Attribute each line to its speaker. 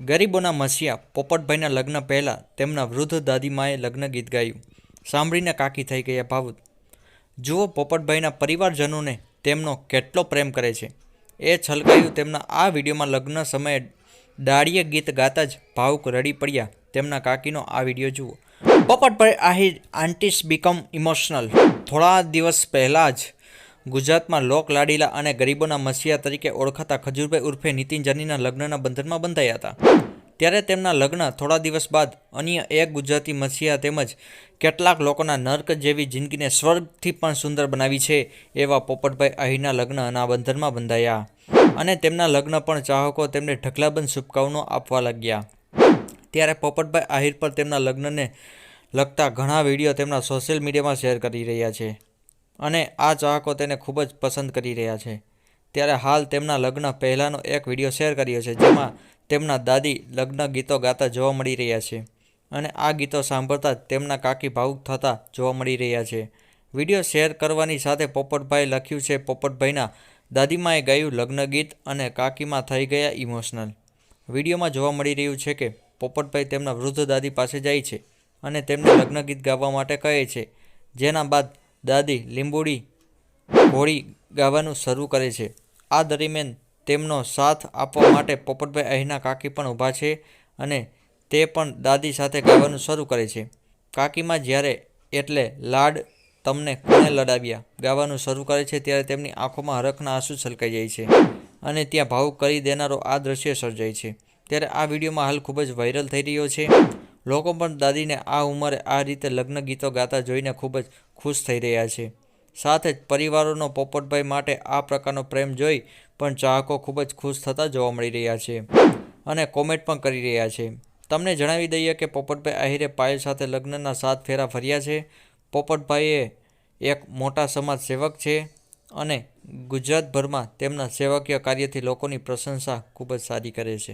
Speaker 1: ગરીબોના મસીહા પોપટભાઈના લગ્ન પહેલાં તેમના વૃદ્ધ દાદીમાએ લગ્ન ગીત ગાયું. સાંભળીને કાકી થઈ ગયા ભાવુક. જુઓ પોપટભાઈના પરિવારજનોને તેમનો કેટલો પ્રેમ કરે છે. એ છલકાયું તેમના આ વિડીયોમાં. લગ્ન સમયે ડાળીએ ગીત ગાતા જ ભાવુક રડી પડ્યા. તેમના કાકીનો આ વિડીયો જુઓ. Popatbhai Ahir aunties become emotional. થોડા દિવસ પહેલાં જ ગુજરાતમાં લોક લાડીલા અને ગરીબોના મસીહા તરીકે ઓળખાતા ખજૂરભાઈ ઉર્ફે નીતિન જાનીના લગ્નના બંધનમાં બંધાયા હતા. ત્યારે તેમના લગ્ન થોડા દિવસ બાદ અન્ય એક ગુજરાતી મસીહા તેમજ કેટલાક લોકોના નર્ક જેવી જિંદગીને સ્વર્ગથી પણ સુંદર બનાવી છે એવા પોપટભાઈ આહિરના લગ્નના બંધનમાં બંધાયા. અને તેમના લગ્ન પણ ચાહકો તેમને ઢગલાબંધ શુભકામનાઓ આપવા લાગ્યા. ત્યારે પોપટભાઈ આહિર પર તેમના લગ્નને લગતા ઘણા વિડીયો તેમના સોશિયલ મીડિયામાં શેર કરી રહ્યા છે અને આ ચાહકો તેને ખૂબ જ પસંદ કરી રહ્યા છે. ત્યારે હાલ તેમના લગ્ન પહેલાંનો એક વિડીયો શેર કર્યો છે જેમાં તેમના દાદી લગ્ન ગીતો ગાતા જોવા મળી રહ્યા છે અને આ ગીતો સાંભળતા જ તેમના કાકી ભાવુક થતા જોવા મળી રહ્યા છે. વિડીયો શેર કરવાની સાથે પોપટભાઈએ લખ્યું છે, પોપટભાઈના દાદીમાએ ગાયું લગ્ન ગીત અને કાકીમાં થઈ ગયા ઇમોશનલ. વિડીયોમાં જોવા મળી રહ્યું છે કે પોપટભાઈ તેમના વૃદ્ધ દાદી પાસે જાય છે અને તેમને લગ્ન ગીત ગાવા માટે કહે છે, જેના બાદ દાદી લીંબુડી હોળી ગાવાનું શરૂ કરે છે. આ દરમિયાન તેમનો સાથ આપવા માટે પોપટભાઈ આહિરના કાકી પણ ઊભા છે અને તે પણ દાદી સાથે ગાવાનું શરૂ કરે છે. કાકીમાં જ્યારે એટલે લાડ તમને કોને લડાવ્યા ગાવાનું શરૂ કરે છે ત્યારે તેમની આંખોમાં હરખના આંસુ છલકાઈ જાય છે અને ત્યાં ભાવુક કરી દેનારો આ દ્રશ્ય સર્જાય છે. ત્યારે આ વિડીયોમાં હાલ ખૂબ જ વાયરલ થઈ રહ્યો છે. લોકો પણ દાદીને આ ઉંમરે આ રીતે લગ્ન ગીતો ગાતા જોઈને ખૂબ જ ખુશ થઈ રહ્યા છે. સાથે જ પરિવારોનો પોપટભાઈ માટે આ પ્રકારનો પ્રેમ જોઈ પણ ચાહકો ખૂબ જ ખુશ થતા જોવા મળી રહ્યા છે અને કોમેન્ટ પણ કરી રહ્યા છે. તમને જણાવી દઈએ કે પોપટભાઈ આહિરે પાયલ સાથે લગ્નના 7 ફેરા ફર્યા છે. પોપટભાઈએ એક મોટા સમાજ સેવક છે અને ગુજરાતભરમાં તેમના સેવકીય કાર્યથી લોકોની પ્રશંસા ખૂબ જ સારી કરે છે.